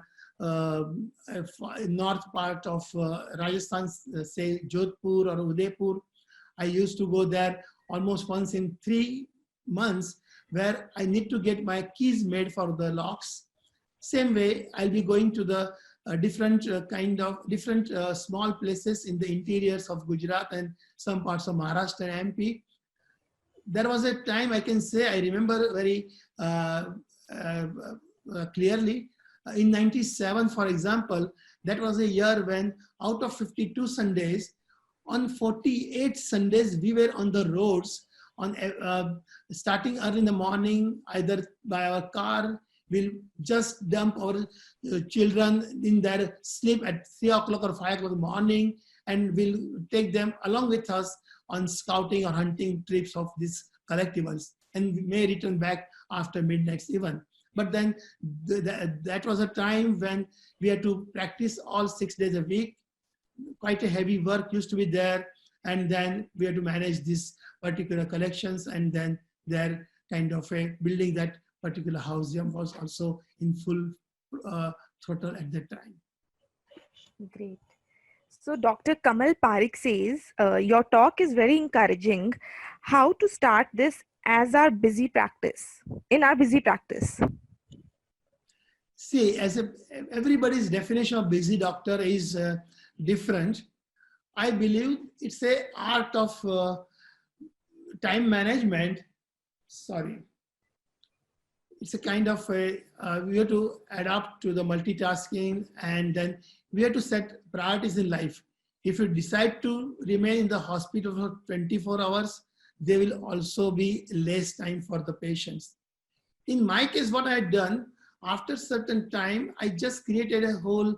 north part of Rajasthan, say Jodhpur or Udaipur. I used to go there almost once in 3 months, where I need to get my keys made for the locks. Same way, I'll be going to the different small places in the interiors of Gujarat and some parts of Maharashtra and MP. There was a time I can say, I remember very clearly, in 97, for example, that was a year when out of 52 Sundays, on 48 Sundays, we were on the roads, starting early in the morning, either by our car. We'll just dump our children in their sleep at 3 o'clock or 5 o'clock in the morning, and we'll take them along with us on scouting or hunting trips of these collectibles, and we may return back after midnight even. But then that was a time when we had to practice all 6 days a week. Quite a heavy work used to be there, and then we had to manage these particular collections, and then they're kind of building that particular houseum was also in full throttle at that time. Great. So Dr. Kamal Parikh says, your talk is very encouraging. How to start this as our busy practice, in our busy practice? See, everybody's definition of busy doctor is different. I believe it's a art of time management. Sorry. It's a kind of we have to adapt to the multitasking, and then we have to set priorities in life. If you decide to remain in the hospital for 24 hours, there will also be less time for the patients. In my case, what I had done, after certain time, I just created a whole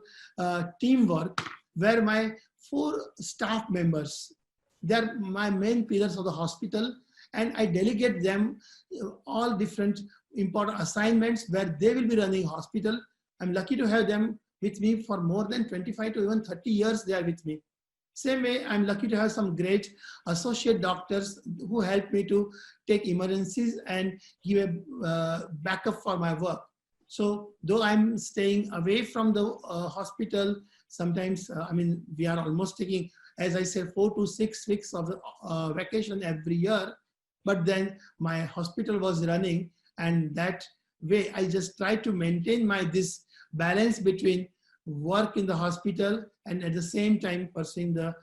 teamwork where my 4 staff members, they're my main pillars of the hospital, and I delegate them all different important assignments where they will be running hospital. I'm lucky to have them with me for more than 25 to even 30 years. They are with me. Same way, I'm lucky to have some great associate doctors who help me to take emergencies and give a backup for my work. So though I'm staying away from the hospital, sometimes, we are almost taking, as I said, 4 to 6 weeks of vacation every year. But then my hospital was running, and that way I just try to maintain this balance between work in the hospital and at the same time pursuing the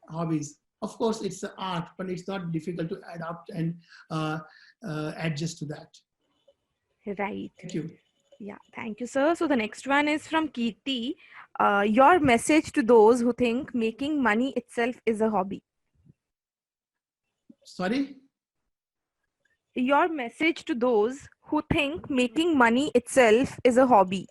hobbies. Of course, it's an art, but it's not difficult to adapt and adjust to that. Right. Thank you. Yeah, thank you, sir. So the next one is from Kirti. Your message to those who think making money itself is a hobby. Sorry? Your message to those who think making money itself is a hobby.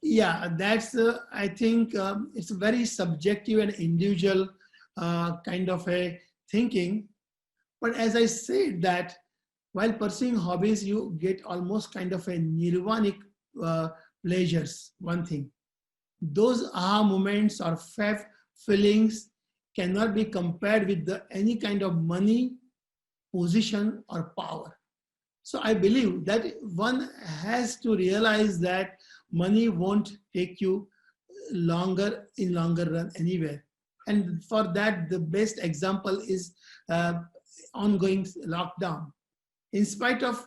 Yeah, that's, I think it's a very subjective and individual kind of a thinking. But as I said that while pursuing hobbies, you get almost kind of a nirvanic pleasures, one thing. Those aha moments or fab feelings cannot be compared with any kind of money, position, or power. So I believe that one has to realize that money won't take you in longer run anywhere. And for that, the best example is ongoing lockdown. In spite of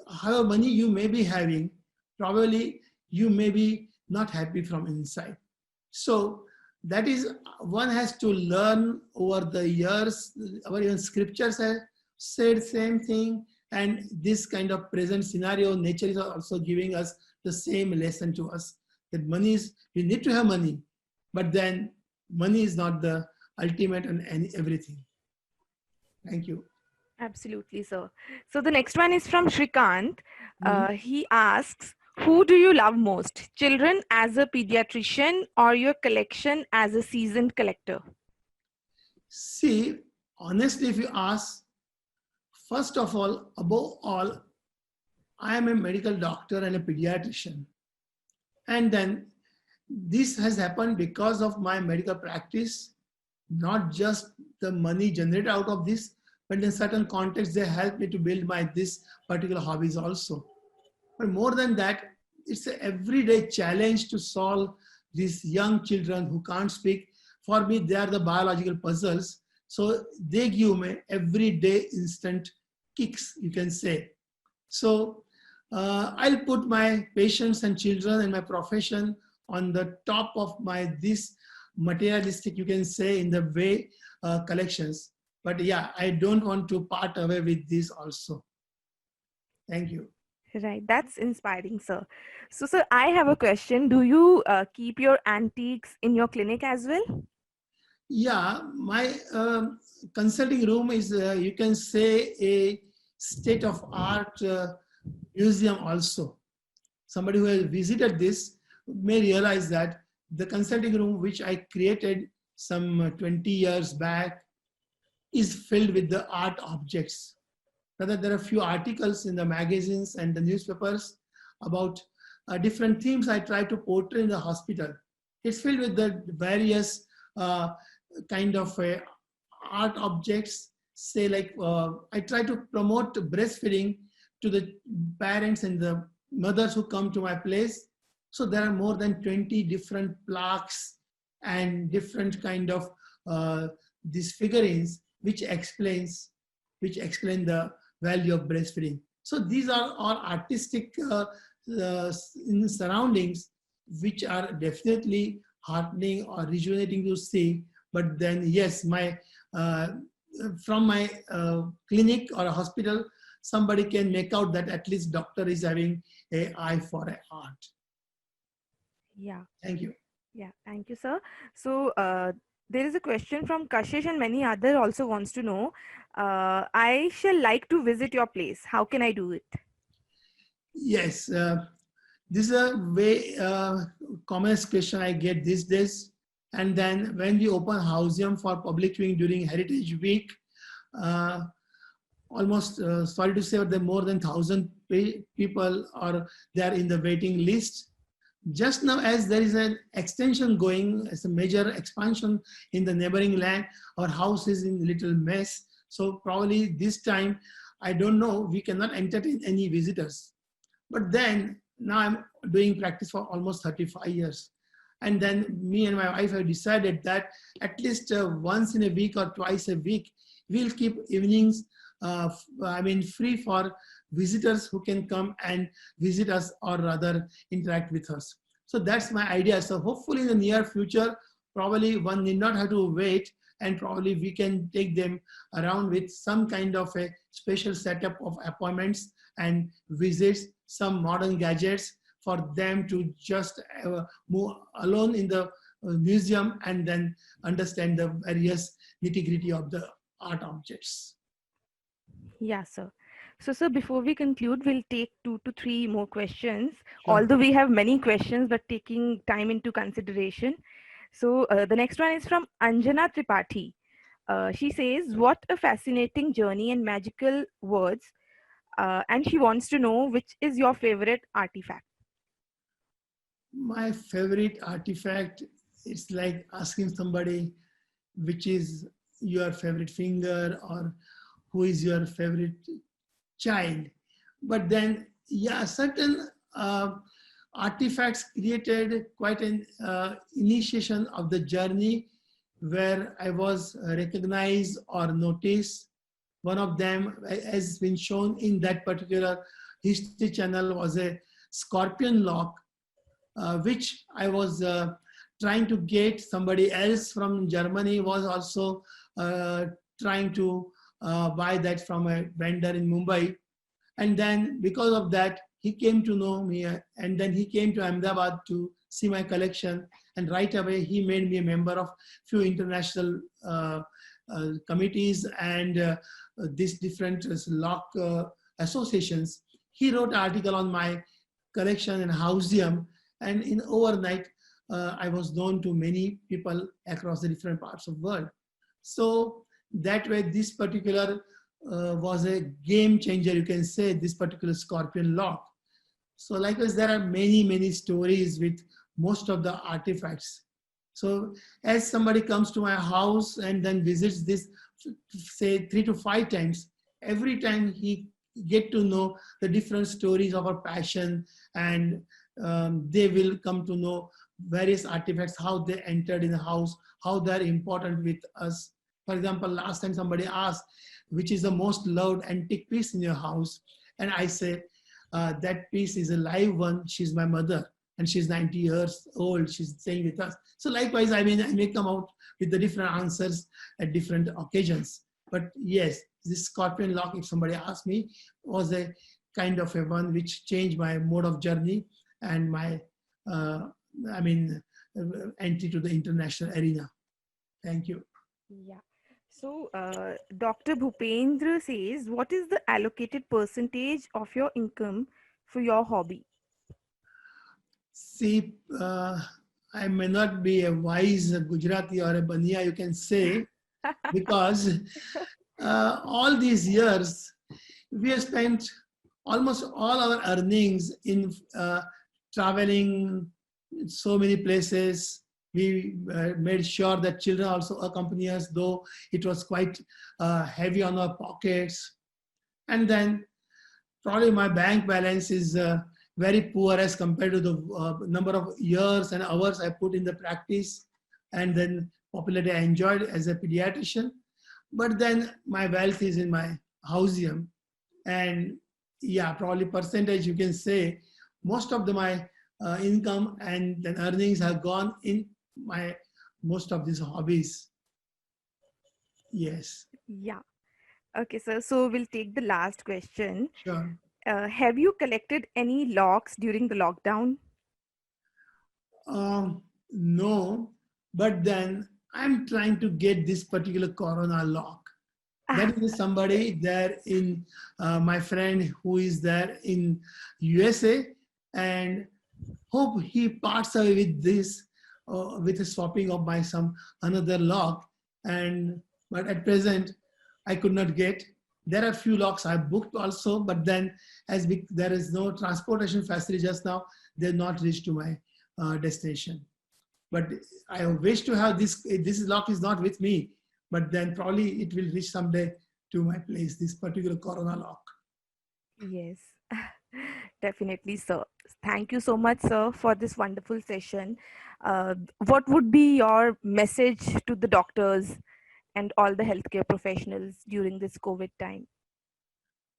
how money you may be having, probably you may be not happy from inside. So that is, one has to learn over the years. Our even scriptures have said same thing. And this kind of present scenario, nature is also giving us the same lesson to us, that money is, we need to have money, but then money is not the ultimate and everything. Thank you. Absolutely, sir. So the next one is from Shrikant. He asks, who do you love most? Children as a pediatrician or your collection as a seasoned collector? See, honestly, if you ask, first of all, above all, I am a medical doctor and a pediatrician. And then this has happened because of my medical practice, not just the money generated out of this, but in certain contexts, they help me to build this particular hobbies also. But more than that, it's an everyday challenge to solve these young children who can't speak. For me, they are the biological puzzles. So they give me everyday instant kicks, you can say. So I'll put my patients and children and my profession on the top of this materialistic, you can say, in the way collections. But yeah, I don't want to part away with this also. Thank you. Right, that's inspiring, sir. So, sir, I have a question. Do you keep your antiques in your clinic as well? Yeah, my consulting room is, you can say, a state-of-art museum also. Somebody who has visited this may realize that the consulting room, which I created some 20 years back, is filled with the art objects. Rather, there are a few articles in the magazines and the newspapers about different themes I try to portray in the hospital. It's filled with the various kind of art objects. Say like, I try to promote breastfeeding to the parents and the mothers who come to my place. So there are more than 20 different plaques and different kind of these figurines which explain the value of breastfeeding. So these are all artistic surroundings which are definitely heartening or rejuvenating to see. But then yes, from my clinic or a hospital, somebody can make out that at least doctor is having an eye for art. Yeah. Thank you. Yeah, thank you, sir. So there is a question from Kashish and many other also wants to know, I shall like to visit your place. How can I do it? Yes, this is a very commonest question I get these days. And then when we open Houseum for public viewing during Heritage Week, almost, sorry to say, but there are more than 1,000 people or they are in the waiting list. Just now, as there is an extension going, as a major expansion in the neighboring land, our house is in little mess. So probably this time, I don't know, we cannot entertain any visitors. But then now I'm doing practice for almost 35 years. And then me and my wife have decided that at least once in a week or twice a week, we'll keep evenings, free for visitors who can come and visit us or rather interact with us. So that's my idea. So hopefully in the near future, probably one need not have to wait, and probably we can take them around with some kind of a special setup of appointments and visits, some modern gadgets for them to just move alone in the museum and then understand the various nitty-gritty of the art objects. Yeah, sir. So, sir, before we conclude, we'll take 2 to 3 more questions. Sure. Although we have many questions, but taking time into consideration. So, the next one is from Anjana Tripathi. She says, "What a fascinating journey and magical words." And she wants to know which is your favorite artifact. My favorite artifact is like asking somebody which is your favorite finger or who is your favorite child. But then, yeah, certain artifacts created quite an initiation of the journey where I was recognized or noticed. One of them, has been shown in that particular history channel, was a scorpion lock, which I was trying to get. Somebody else from Germany was also trying to buy that from a vendor in Mumbai. And then because of that, he came to know me, and then he came to Ahmedabad to see my collection. And right away, he made me a member of few international committees and these different lock associations. He wrote an article on my collection in Hausium, and in overnight, I was known to many people across the different parts of the world. So that way, this particular was a game changer, you can say, this particular scorpion lock. So likewise, there are many, many stories with most of the artifacts. So as somebody comes to my house and then visits this, say 3 to 5 times, every time he get to know the different stories of our passion, and they will come to know various artifacts, how they entered in the house, how they're important with us. For example, last time somebody asked, which is the most loved antique piece in your house? And I say, that piece is a live one. She's my mother, and she's 90 years old. She's staying with us. So likewise, I may come out with the different answers at different occasions. But yes, this scorpion lock, if somebody asked me, was a kind of a one which changed my mode of journey and my, entry to the international arena. Thank you. Yeah. So, Dr. Bhupendra says, what is the allocated percentage of your income for your hobby? See, I may not be a wise Gujarati or a Baniya, you can say, because all these years, we have spent almost all our earnings in traveling so many places. We made sure that children also accompany us, though it was quite heavy on our pockets. And then probably my bank balance is very poor as compared to the number of years and hours I put in the practice, and then popularity I enjoyed as a pediatrician. But then my wealth is in my houseum. And yeah, probably percentage you can say, most of my income and then earnings have gone in my most of these hobbies. Yes. Yeah. Okay, sir. So we'll take the last question. Sure. Have you collected any locks during the lockdown? No, but then I'm trying to get this particular Corona lock. That is somebody there in my friend who is there in USA, and hope he parts away with this, with the swapping of my some another lock. And but at present, I could not get. There are few locks I booked also, but then there is no transportation facility just now, they're not reached to my destination. But I wish to have this lock is not with me, but then probably it will reach someday to my place, this particular Corona lock. Yes, definitely, sir. Thank you so much, sir, for this wonderful session. What would be your message to the doctors and all the healthcare professionals during this COVID time?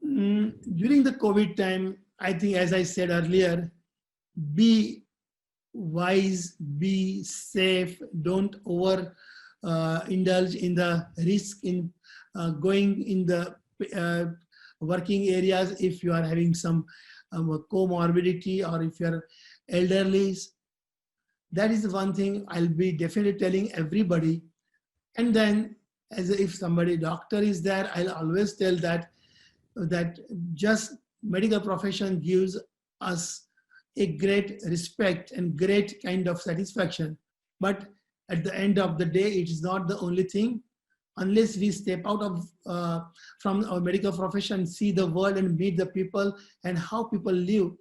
During the COVID time, I think, as I said earlier, be wise, be safe, don't over indulge in the risk in going in the uh, working areas if you are having some comorbidity or if you're elderly. That is the one thing I'll be definitely telling everybody. And then, as if somebody doctor is there, I'll always tell that just medical profession gives us a great respect and great kind of satisfaction. But at the end of the day, it is not the only thing. Unless we step out of from our medical profession, see the world and meet the people and how people live.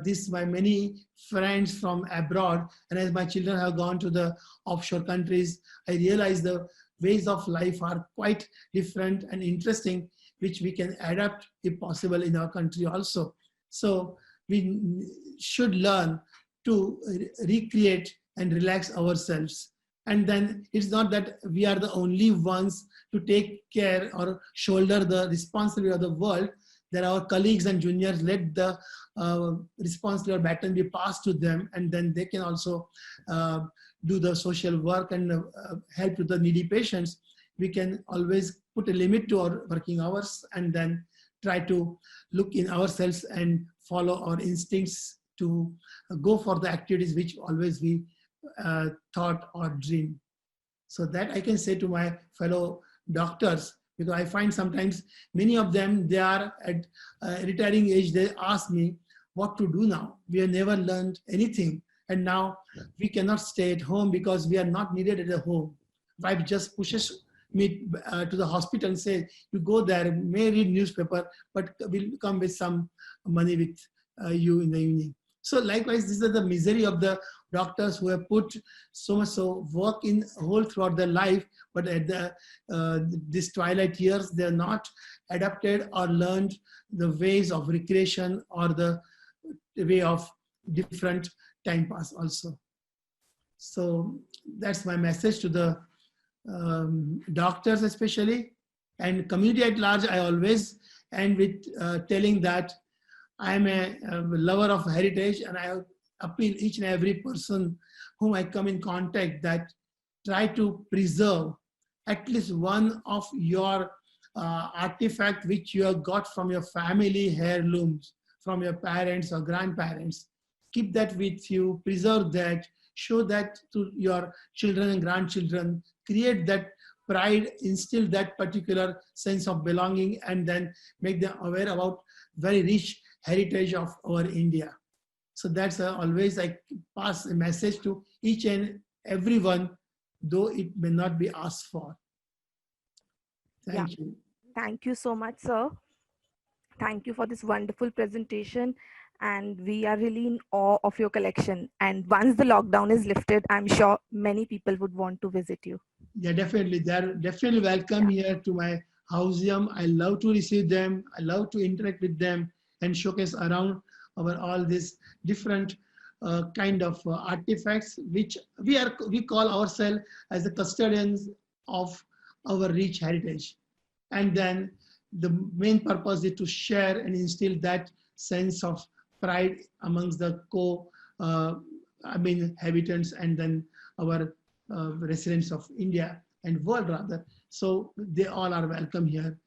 This my many friends from abroad, and as my children have gone to the offshore countries, I realize the ways of life are quite different and interesting, which we can adapt if possible in our country also. So we should learn to recreate and relax ourselves. And then it's not that we are the only ones to take care or shoulder the responsibility of the world. There are our colleagues and juniors. Let the responsibility or baton be passed to them, and then they can also do the social work and help with the needy patients. We can always put a limit to our working hours and then try to look in ourselves and follow our instincts to go for the activities which always we thought or dream. So that I can say to my fellow doctors, because I find sometimes many of them, they are at retiring age, they ask me what to do now. We have never learned anything. And now we cannot stay at home because we are not needed at the home. Wife just pushes me to the hospital and say, you go there, may read newspaper, but we'll come with some money with you in the evening. So likewise, this is the misery of the doctors who have put so much so work in whole throughout their life, but at the this twilight years, they're not adapted or learned the ways of recreation or the way of different time pass also. So that's my message to the doctors especially, and community at large. I always end with telling that I am a lover of heritage, and I appeal each and every person whom I come in contact that try to preserve at least one of your artifact which you have got from your family heirlooms, from your parents or grandparents. Keep that with you, preserve that, show that to your children and grandchildren, create that pride, instill that particular sense of belonging, and then make them aware about very rich heritage of our India. So that's always I pass a message to each and everyone, though it may not be asked for. Thank you. Thank you so much, sir. Thank you for this wonderful presentation. And we are really in awe of your collection. And once the lockdown is lifted, I'm sure many people would want to visit you. Yeah, definitely. They're definitely welcome here to my houseum. I love to receive them. I love to interact with them and showcase around our all these different kind of artifacts, which we call ourselves as the custodians of our rich heritage. And then the main purpose is to share and instill that sense of pride amongst the inhabitants and then our residents of India and world rather. So they all are welcome here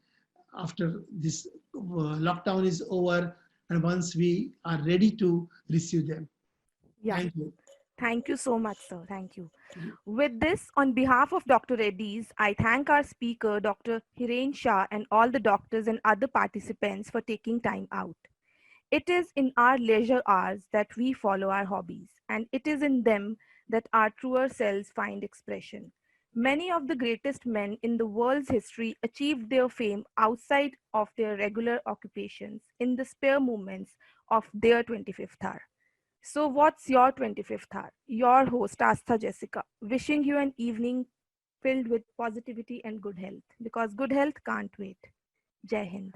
after this lockdown is over and once we are ready to receive them. Yeah. Thank you. Thank you so much, sir. Thank you. With this, on behalf of Dr. Reddy's, I thank our speaker, Dr. Hiren Shah, and all the doctors and other participants for taking time out. It is in our leisure hours that we follow our hobbies, and it is in them that our truer selves find expression. Many of the greatest men in the world's history achieved their fame outside of their regular occupations in the spare moments of their 25th hour. So, what's your 25th hour? Your host, Astha Jessica, wishing you an evening filled with positivity and good health because good health can't wait. Jai Hind.